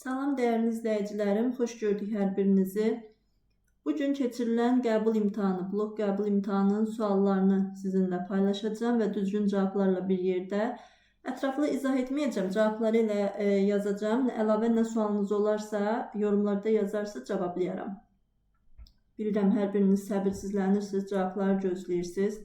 Salam değerli izleyicilerim, hoş gördük hər birinizi. Bugün keçirilən qəbul imtahanı, blok qəbul imtahanının suallarını sizinlə paylaşacağım və düzgün cavablarla bir yerdə. Ətraflı izah etməyəcəm, cavabları ilə yazacağım. Əlavə nə sualınız olarsa, yorumlarda yazarsa cavablayaram. Bilirəm, hər biriniz səbirsizlənirsiniz, cavabları gözləyirsiniz.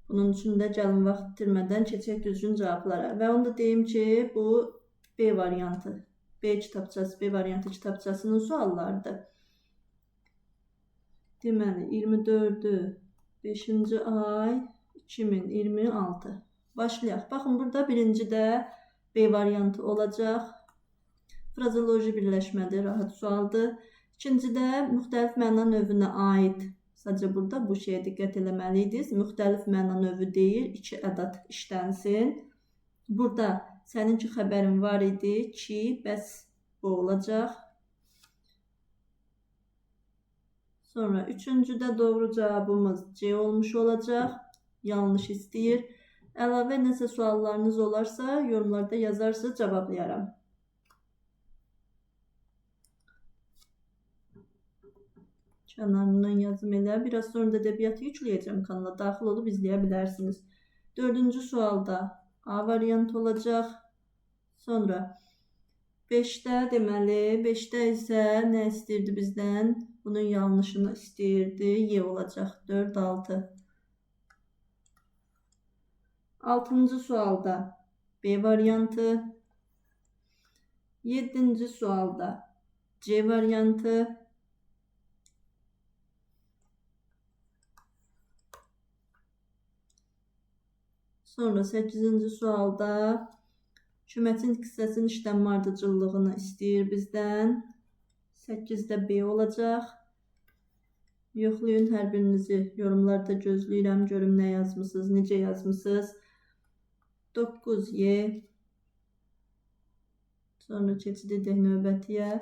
Bunun üçün də gəlin vaxt itirmədən keçək düzgün cavablara. Və onu da deyim ki, bu B variantı. B kitabçası, B variantı kitabçasının suallarıdır. Deməli, 24'ü 5-ci ay 2026. Başlayaq. Baxın, burada birinci də B variantı olacaq. Frazeoloji birləşmədir, rahat sualdır. İkinci də müxtəlif məna növünə aid. Sadəcə burada bu şeyə diqqət eləməliydiniz. Müxtəlif məna növü deyil, 2 ədad işlənsin. Burada səninki xəbərin var idi ki, bəs bu olacaq. Sonra üçüncüdə doğru cavabımız C olmuş olacaq. Yanlış istəyir. Əlavə nəsə suallarınız olarsa, yorumlarda yazarsa cavablayaram. Kənarından yazım elə. Biraz sonra da ədəbiyyatı yükləyəcəm kanala. Daxil olub izləyə bilərsiniz. Dördüncü sualda A variantı olacaq. Sonra 5'də deməli, 5'də isə nə istəyirdi bizdən? Bunun yanlışını istəyirdi. Y olacaq. 4, 6. 6-cı sualda B variantı. 7-ci sualda C variantı. Sonra 8-ci sualda kümətin hissəsinin işlənmə ardıcıllığını istəyir bizdən. 8'də B olacaq. Yoxlayın hər birinizi. Yorumlarda gözləyirəm. Görüm nə yazmışsınız, necə yazmışsınız. 9Y. Sonra keçid edək növbətiyə.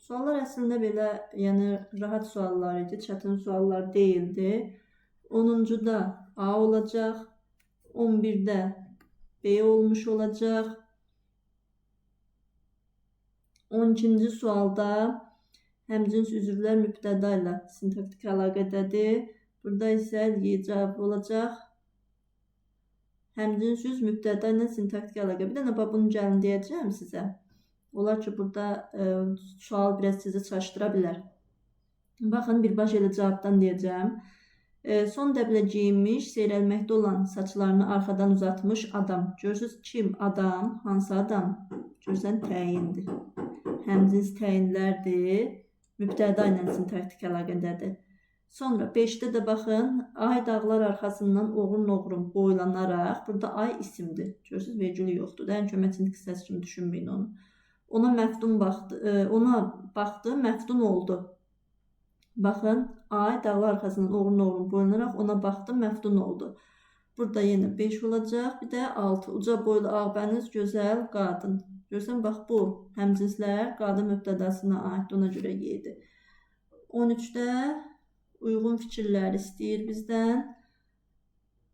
Suallar əslində belə, yəni rahat suallar idi, çətin suallar deyildi. 10-da A olacaq, 11'də B olmuş olacaq. 12-ci sualda həmcins üzvlər mübtəda ilə sintaktik əlaqədədir. Burada isə cavab olacaq. Həmcins üzv mübtəda ilə sintaktik əlaqə. Bir dənə bunu gəlin deyəcəm sizə. Olar ki, burada sual biraz sizi çaşdıra bilər. Baxın, birbaşa elə cavabdan deyəcəm. Son dəblə geyinmiş, seyrəlməkdə olan saçlarını arxadan uzatmış adam. Görürsünüz, kim? Adam. Hansı adam? Görürsən, təyindir. Həmcins təyinlərdir. Mübtəda ilə sintaktik əlaqədədir. Sonra 5'də də baxın, ay dağlar arxasından oğrun-oğrun boylanaraq. Burada ay isimdir. Görürsünüz, vergülü yoxdur. Ən kömətin hissəsi kimi düşünməyin onu. Ona baxdı, məftun oldu. Baxın, ay dağlar arxasından oğrun-oğrun boylanaraq ona baxdı, məftun oldu. Burada yenə 5 olacaq, bir də 6. Uca boylu ağbəniz gözəl qadın. Görürsən, bax bu həmcinslər qadın mübtədasına aid, ona görə yedi. 13'də uyğun fikirlər istəyir bizdən.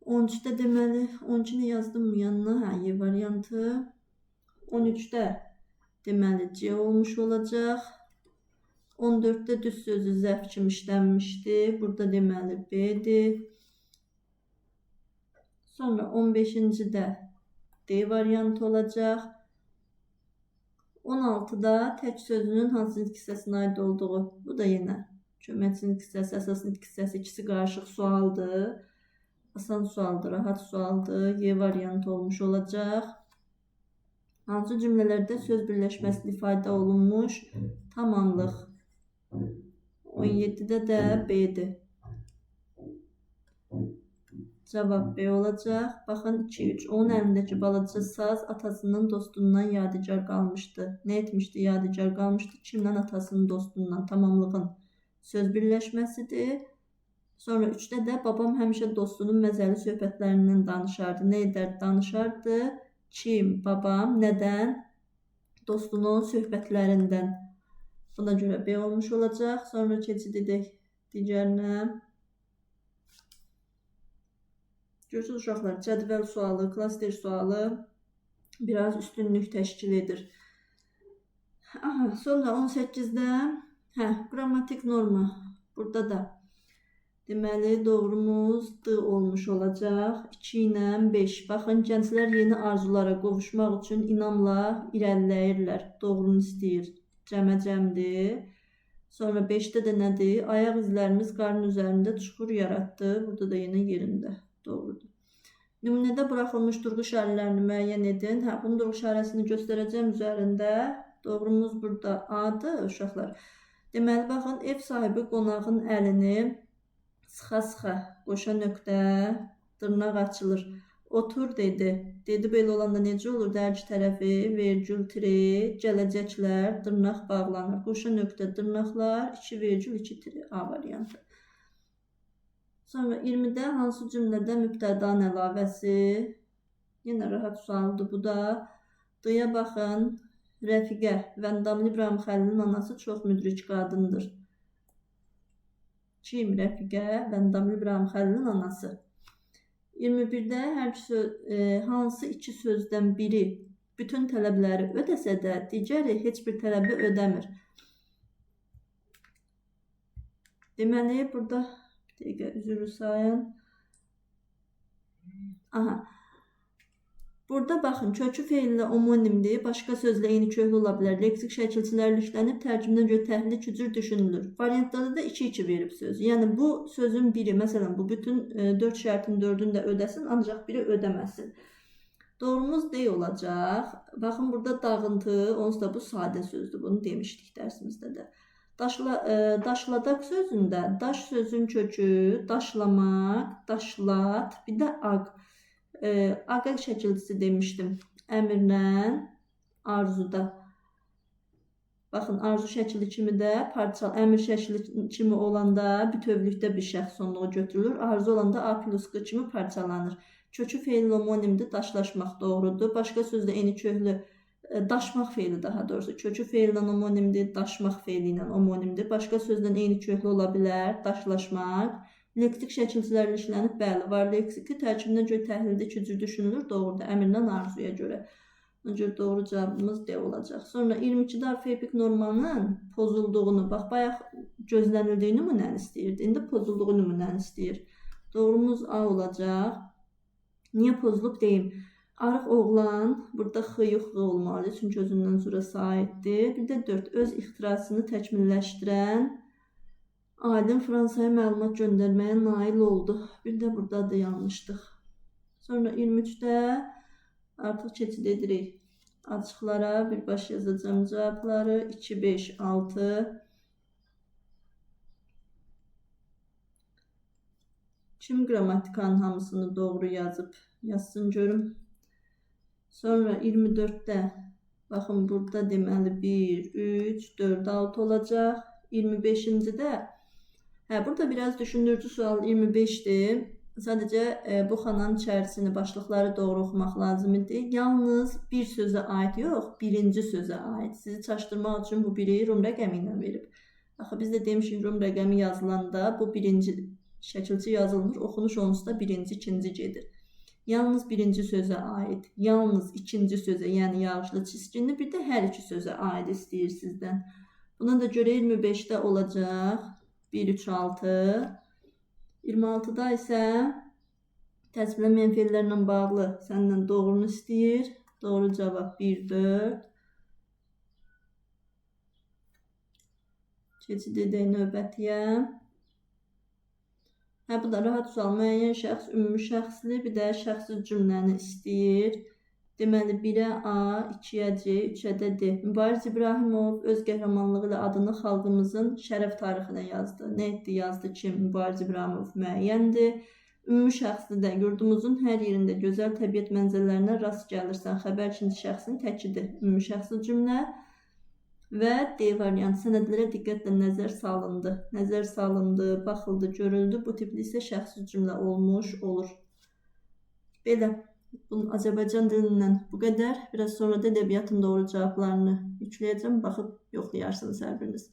13'də deməli, 12'ni yazdım mı yanına? Hə, Y variantı. 13'də deməli C olmuş olacaq. 14'də düz sözü zərf kimi işlənmişdi. Burada deməli B'dir. Sonra 15'də D variantı olacaq. 16'da tək sözünün hansı hissəsinə aid olduğu. Bu da yenə köməkçinin hissəsi, əsasın hissəsi, ikisi qarışıq sualdır. Asan sualdır, rahat sualdır. Y variantı olmuş olacaq. Hansı cümlələrdə söz birləşməsi ifadə olunmuş? Tamamlıq. 17'də də B'dir. Cavab B olacaq. Baxın 2-3. Onun əlindəki balaca saz atasının dostundan yadigar qalmışdı. Nə etmişdi? Yadigar qalmışdı. Kimdən? Atasının dostundan. Tamamlığın söz birləşməsidir. Sonra 3'də də babam həmişə dostunun məzəli söhbətlərindən danışardı. Nə edərdi? Danışardı. Kim? Babam. Nədən? Dostunun söhbətlərindən. Buna görə B olmuş olacaq. Sonra keçid edək digərinə. Görürsünüz uşaqlar, cədvəl sualı, klaster sualı biraz üstünlük təşkil edir. Aha, sonra 18-də qrammatik norma. Burada da deməli doğrumuz D olmuş olacaq. 2 ilə 5. Baxın, gənclər yeni arzulara qovuşmaq üçün inamla irəliləyirlər. Doğrunu istəyir. Cəməcəmdir. Sonra 5'te de nədir? Ayaq izlərimiz qarın üzərində çuxur yaratdı. Burada da yenə yerində. Doğrudur. Nümunədə buraxılmış durğu işarələrini müəyyən edin. Bunun durğu işarəsini göstərəcəm üzərində. Doğrumuz burada A-dır uşaqlar. Deməli, baxın, ev sahibi qonağın əlini sıxa-sıxa, qoşa nöqtə, dırnaq açılır. Otur dedi. Dedi belə olanda necə olur? Dərc tərəfi, vergül, tiri, gələcəklər, dırnaq bağlanır. Qoşa nöqtə, dırnaqlar, 2 vergül, 2 tiri. A variantı. Sonra 20'də hansı cümlədə mübtədanın əlavəsi? Yenə rahat sualdır bu da. D-yə baxın. Rəfiqə, Vəndamlı İbrahim Xəlilin anası çox müdrik qadındır. Kim? Rəfiqə, Vəndamlı İbrahim Xəlilin anası. 21'də hansı iki sözdən biri bütün tələbləri ödəsə də, digəri heç bir tələbi ödəmir. Deməli, burada bir dəqiqə üzrü sayın. Aha. Burada baxın, kökü feillə homonimdir, başqa sözlə eyni köklü ola bilər. Leksik şəkilçilərlə işlənib, tərcümdən görə təhlil 2 cür düşünülür. Variantlarda da 2-2 verib söz. Yəni bu sözün biri, məsələn, bu bütün 4 şərtin 4'ünü də ödəsin, ancaq biri ödəməsin. Doğrumuz D olacaq. Baxın, burada dağıntı, onsuz da bu sadə sözdür. Bunu demişdik dərsimizdə də. Daşladak sözündə daş sözün kökü, daşlamaq, daşlat, bir də aq. Aqaq şəkilçisi demişdim. Əmrlə, arzuda. Baxın, arzu şəkili kimi də əmr şəkili kimi olanda bütövlükdə bir şəxs sonluğu götürülür. Arzu olanda A plus Q kimi parçalanır. Kökü feil homonimdir, daşlaşmaq doğrudur. Başqa sözlə eyni köklü, daşmaq feili daha doğrusu. Kökü feillə homonimdir, daşmaq feili ilə homonimdir. Başqa sözlə eyni köklü ola bilər, daşlaşmaq. Leksik şəkilçilərlə işlənib, bəli, var leksiki tərkibinə görə təhlildə 2 cür düşünülür, doğrudur, əmrdən arzuya görə. Ona görə doğru cavabımız D olacaq. Sonra 22'də orfoepik normanın pozulduğunu, bax, bayaq gözlənildiyi nümunəni istəyirdi, indi pozulduğu nümunəni istəyir. Doğrumuz A olacaq. Niyə pozulub deyim? Arıq oğlan, burada x yox x olmalı, çünki özündən sonra sahibdir. Bir də 4, öz ixtirasını təkmilləşdirən alim Fransaya məlumat göndərməyə nail oldu. Bir də burada da yanlışdıq. Sonra 23'də artıq keçid edirik. Açıqlara birbaş yazacağım cavabları. 2, 5, 6. Kim qrammatikanın hamısını doğru yazıb? Yazsın görüm. Sonra 24'də baxın, burada deməli 1, 3, 4, 6 olacaq. 25'də burada biraz düşündürücü sual 25'dir. Sadəcə bu xananın içərisini, başlıqları doğru oxumaq lazım idi. Yalnız bir sözə aid yox, birinci sözə aid. Sizi çaşdırmaq üçün bu biri rum rəqəmi ilə verib. Axı biz də demişik, rum rəqəmi yazılanda bu birinci şəkilçi yazılmır, oxunuş onsuz da birinci, ikinci gedir. Yalnız birinci sözə aid, yalnız ikinci sözə, yəni yağışlı çiskinli, bir də hər iki sözə aid istəyir sizdən. Buna da görə 25'də olacaq. 1, 3, 6. 26'da isə təsvirlənməyən feillərlə bağlı səndən doğrunu istəyir. Doğru cavab 1, 4. Keçid edək növbətiyə. Bu da rahat sual. Müəyyən şəxs, ümumi şəxsli, bir də şəxsi cümləni istəyir. Deməli 1'ə A, 2'yə C, 3'ə də D. Mübariz İbrahimov öz qəhrəmanlığı ilə adını xalqımızın şərəf tarixinə yazdı. Nə etdi, yazdı ki, Mübariz İbrahimov müəyyəndir. Ümumi şəxsli də yurdumuzun hər yerində gözəl təbiət mənzərələrinə rast gəlirsən. Xəbər ikinci şəxsin təkidir. Ümumi şəxsli cümlə və D variantı. Sənədlərə diqqətlə nəzər salındı. Nəzər salındı, baxıldı, görüldü. Bu tipli isə şəxsi cümlə olmuş olur. Belə. Bunun Azərbaycan dilindən bu qədər. Biraz sonra da ədəbiyyatın doğru cavablarını yükləyəcəm. Baxıb yoxlayarsınız hər biriniz.